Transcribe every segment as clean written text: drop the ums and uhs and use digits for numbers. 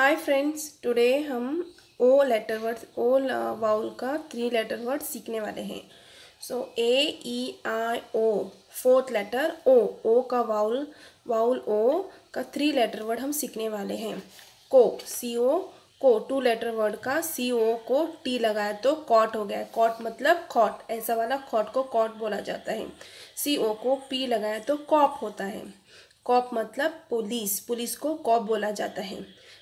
हाय friends, today हम O letter word O vowel का 3 letter word सीखने वाले हैं। So A E I O, fourth letter O का वाउल ओ का 3 लेटर वर्ड हम सीखने वाले हैं। को CO को 2 लेटर वर्ड का CO को T लगाए तो कॉट हो गया। कॉट मतलब खॉट, ऐसा वाला खॉट को कॉट बोला जाता है। CO को P लगाए तो कॉप होता है। कॉप मतलब पुलिस, पुलिस को कॉप बोला जाता है।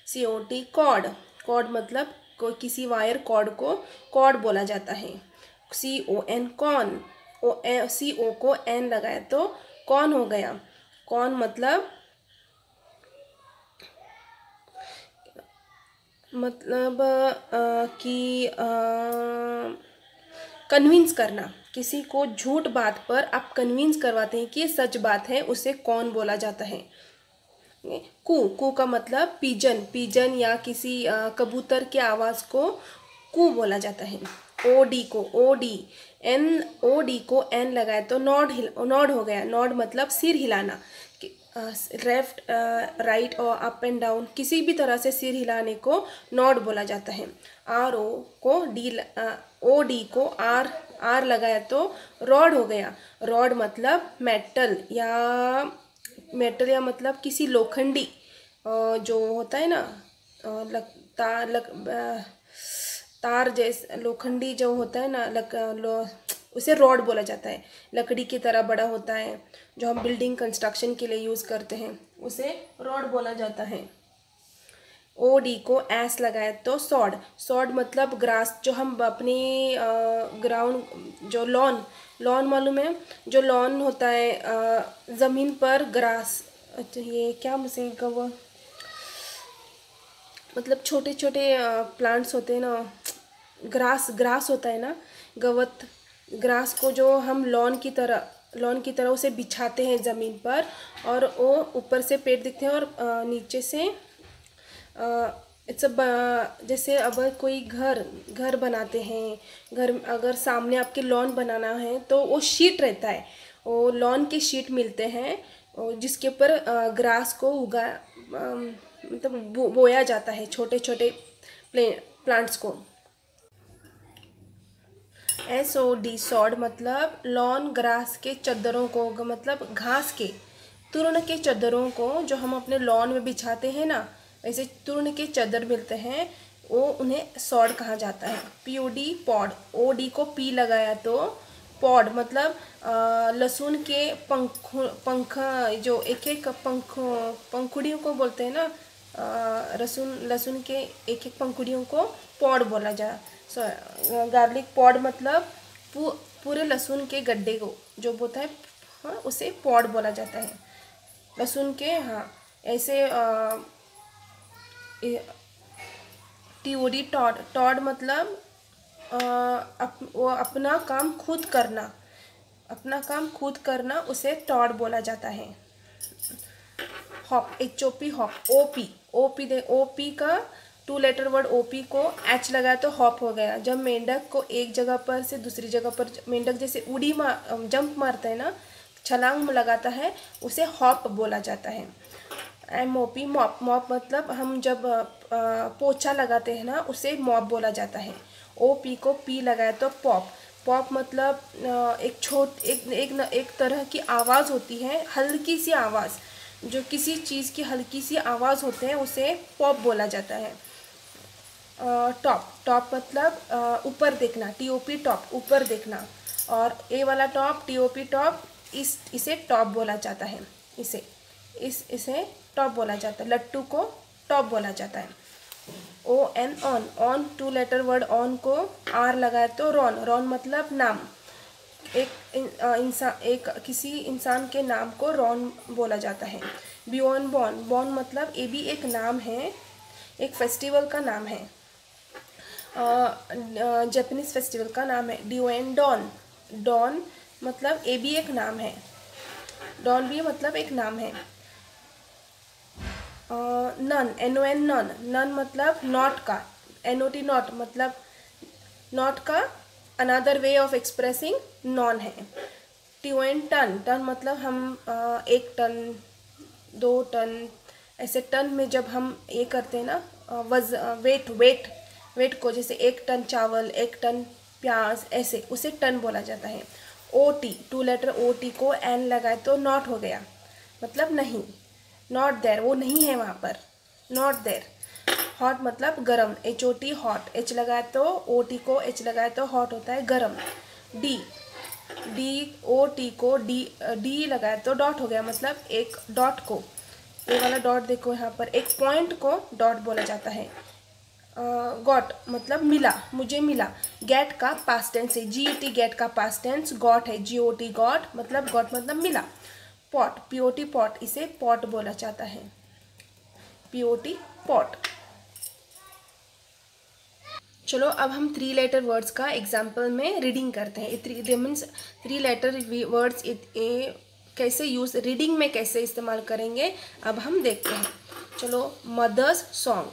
COT कॉर्ड, कॉर्ड मतलब कोई किसी वायर कॉर्ड को कॉर्ड बोला जाता है। CON कॉन, CO को N लगाए तो कौन हो गया। कौन मतलब कि कन्विंस करना, किसी को झूठ बात पर आप कन्विंस करवाते हैं कि ये सच बात है, उसे कौन बोला जाता है। कू का मतलब पिजन, पिजन या किसी कबूतर के आवाज़ को कू बोला जाता है। ओडी को एन लगाए तो नॉड हो गया। नॉड मतलब सिर हिलाना, लेफ्ट राइट और अप एंड डाउन किसी भी तरह से सिर हिलाने को नॉड बोला जाता है। OD को आर लगाया तो रॉड हो गया। रॉड मतलब मेटल या मतलब किसी लोखंडी जो होता है ना, तार जैसे लोखंडी जो होता है ना, उसे रॉड बोला जाता है। लकड़ी की तरह बड़ा होता है जो हम बिल्डिंग कंस्ट्रक्शन के लिए यूज़ करते हैं, उसे रॉड बोला जाता है। OD को एस लगाए तो सॉड, सॉड मतलब ग्रास, जो हम अपनी ग्राउंड जो लॉन मालूम है, जो लॉन होता है ज़मीन पर ग्रास। अच्छा, ये क्या मुझे वो मतलब छोटे छोटे प्लांट्स होते हैं ना, ग्रास होता है ना, गवत, ग्रास को जो हम लॉन की तरह उसे बिछाते हैं ज़मीन पर, और वो ऊपर से पेड़ दिखते हैं और नीचे से जैसे अब कोई घर बनाते हैं, घर अगर सामने आपके लॉन बनाना है तो वो शीट रहता है, वो लॉन के शीट मिलते हैं जिसके ऊपर ग्रास को मतलब बोया जाता है, छोटे छोटे प्लांट्स को। SOD सॉड मतलब लॉन ग्रास के चद्दरों को, मतलब घास के तुरन के चद्दरों को जो हम अपने लॉन में बिछाते हैं ना, ऐसे तुरन के चद्दर मिलते हैं, वो उन्हें सॉड कहा जाता है। POD पॉड, OD को P लगाया तो पॉड मतलब लहसुन के पंख जो एक पंखुड़ियों को बोलते हैं ना, लहसुन के एक पंखुड़ियों को पॉड बोला जा। गार्लिक पॉड मतलब पूरे लहसुन के गड्ढे को जो बोलता है, हाँ, उसे पॉड बोला जाता है लहसुन के। हाँ, ऐसे TOD टॉड मतलब वो अपना काम खुद करना, उसे टॉड बोला जाता है। Hop, HOP hop. OP का 2 लेटर वर्ड OP को H लगाया तो हॉप हो गया। जब मेंढक को एक जगह पर से दूसरी जगह पर, मेंढक जैसे जंप मारता है ना, छलांग लगाता है, उसे हॉप बोला जाता है। MOP मॉप, मॉप मतलब हम जब पोछा लगाते हैं ना, उसे मॉप बोला जाता है। OP को P लगाया तो पॉप, पॉप मतलब एक तरह की आवाज़ होती है, हल्की सी आवाज़, जो किसी चीज़ की हल्की सी आवाज़ होते हैं, उसे पॉप बोला जाता है। टॉप मतलब ऊपर देखना, TOP टॉप, ऊपर देखना, और A वाला टॉप, TOP टॉप, इसे टॉप बोला जाता है। इसे टॉप बोला जाता है। लट्टू को टॉप बोला जाता है। ON on 2 letter word on को R लगाए तो रॉन मतलब नाम, किसी इंसान के नाम को रॉन बोला जाता है। बॉन मतलब ये भी एक नाम है, एक फेस्टिवल का नाम है, जापानीज फेस्टिवल का नाम है। डॉन मतलब ये भी एक नाम है, डॉन भी मतलब एक नाम है। NON नन मतलब नॉट का, NOT नॉट मतलब नॉट का another way of expressing non है। टन मतलब हम 1 टन 2 टन, ऐसे टन में जब हम ये करते हैं ना, वेट वेट वेट को, जैसे 1 टन चावल, 1 टन प्याज, ऐसे उसे टन बोला जाता है। O T, 2 letter O T को एन लगाए तो नॉट हो गया, मतलब नहीं, नॉट देयर, वो नहीं है वहाँ पर, नॉट देयर। हॉट मतलब गरम, H O T hot, H लगाए तो ओ टी को एच लगाए तो हॉट होता है गरम। डी, डी ओ टी को डी लगाए तो डॉट हो गया, मतलब एक डॉट को, ये वाला डॉट देखो यहाँ पर, एक पॉइंट को डॉट बोला जाता है। गॉट मतलब मिला, मुझे मिला। गेट का पास्ट टेंस है, जी टी गेट का पास्ट टेंस गॉट है, जी ओ टी गॉट, मतलब गॉट मतलब मिला। Pot, P O T pot, इसे पॉट बोला जाता है, पी ओ टी पॉट। चलो अब हम 3 लेटर वर्ड्स का एग्जाम्पल में रीडिंग करते हैं। 3 लेटर वर्ड्स कैसे यूज, रीडिंग में कैसे इस्तेमाल करेंगे अब हम देखते हैं। चलो, mother's song,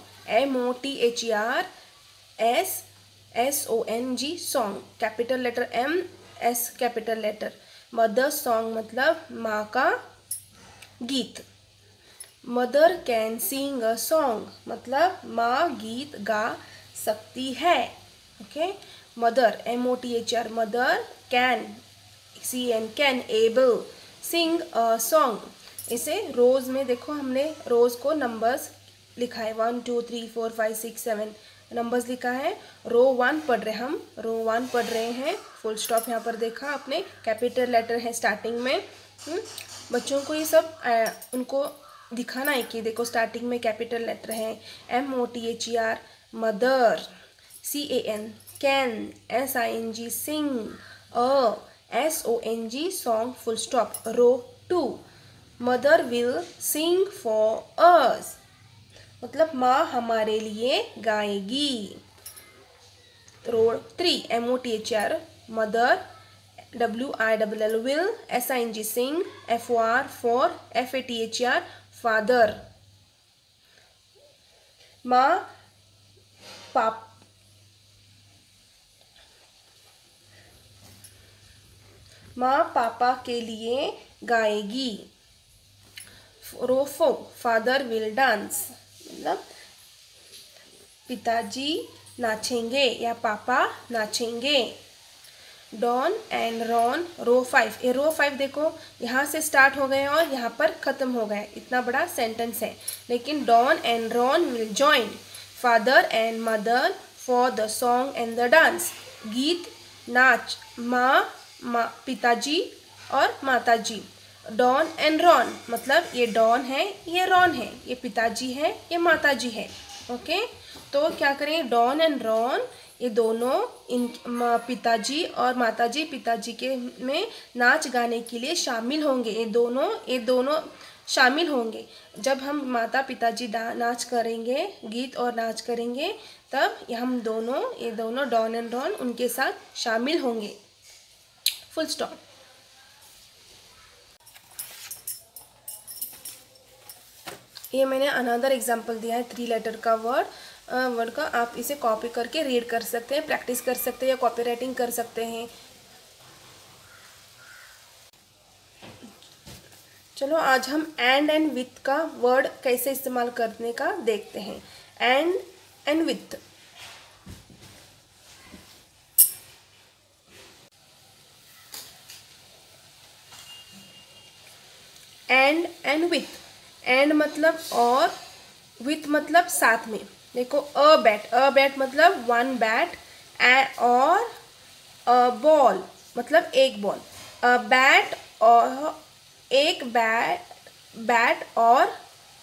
MOTHERSSONG song, capital letter M, S capital letter. Mother's song मतलब माँ का गीत। Mother can sing a song मतलब माँ गीत गा सकती है। Okay, mother MOTHER, mother can CN can able sing a song. इसे रोज में देखो, हमने रोज को नंबर्स लिखा है, 1 2 3 4 5 6 7 नंबर्स लिखा है। रो 1 पढ़ रहे, हम रो 1 पढ़ रहे हैं, फुल स्टॉप यहाँ पर देखा आपने, कैपिटल लेटर है स्टार्टिंग में। बच्चों को ये सब उनको दिखाना है कि देखो स्टार्टिंग में कैपिटल लेटर है। MOTHER mother, CAN can, SING sing, SONG song, full stop. Row 2, mother will sing for us मतलब माँ हमारे लिए गाएगी। Row 3, MOTHER mother, WILL will, SING sing, FOR for, FATHER father। माँ पापा के लिए गाएगी। रो 4, फादर विल डांस मतलब पिताजी नाचेंगे या पापा नाचेंगे। डॉन एंड रॉन, रो 5, ये रो 5 देखो यहाँ से स्टार्ट हो गए और यहाँ पर ख़त्म हो गए, इतना बड़ा सेंटेंस है। लेकिन Don and Ron will join father and mother for the song and the dance. गीत नाच, माँ पिताजी और माताजी। डॉन एंड रॉन मतलब ये डॉन है, ये रॉन है, ये पिताजी है, ये माताजी है। ओके, तो क्या करें, डॉन एंड रॉन ये दोनों इन पिताजी और माताजी पिताजी के में नाच गाने के लिए शामिल होंगे। ये दोनों शामिल होंगे। जब हम माता पिताजी नाच करेंगे, गीत और नाच करेंगे, तब ये दोनों डॉन एंड रॉन उनके साथ शामिल होंगे। Full stop. ये मैंने अनदर एग्जाम्पल दिया है 3 लेटर का वर्ड का। आप इसे कॉपी करके रीड कर सकते हैं, प्रैक्टिस कर सकते हैं या कॉपी राइटिंग कर सकते हैं। चलो आज हम एंड विथ का वर्ड कैसे इस्तेमाल करने का देखते हैं। And with, and with, and मतलब और, विथ मतलब साथ में। देखो अ बैट मतलब 1 बैट, और अ बॉल मतलब एक बॉल। अ बैट और एक बैट और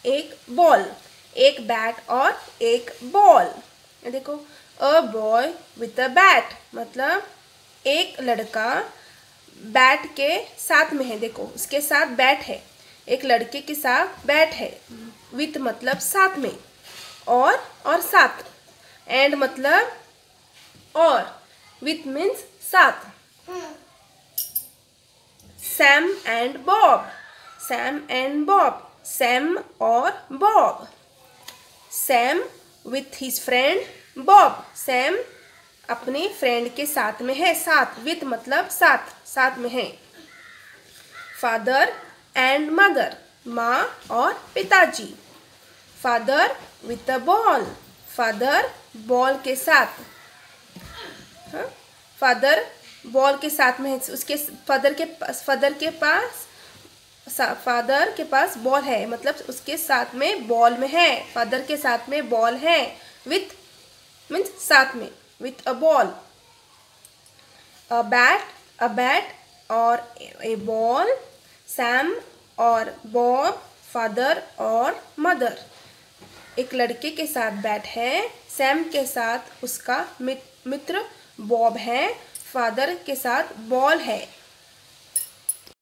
एक बॉल, एक बैट और एक बॉल। देखो a boy with a bat मतलब एक लड़का बैट के साथ में है। देखो उसके साथ बैट है, एक लड़के के साथ बैट है। विथ मतलब साथ में, और साथ। एंड मतलब और, विथ मीन्स साथ। Sam and Bob, Sam and Bob, Sam और Bob. Sam with his friend Bob, Sam अपने फ्रेंड के साथ में है, साथ। विथ मतलब साथ में है। फादर एंड मदर, माँ और पिताजी। Father with a ball, father ball के साथ, हाँ, फादर बॉल के साथ में है, उसके फादर के पास बॉल है, मतलब उसके साथ में बॉल में है, फादर के साथ में बॉल है, विथ मीन्स साथ में, with a ball, a bat और ए बॉल, सैम और बॉब, फादर और मदर। एक लड़के के साथ बैट है, सैम के साथ उसका मित्र बॉब है, फादर के साथ बॉल है,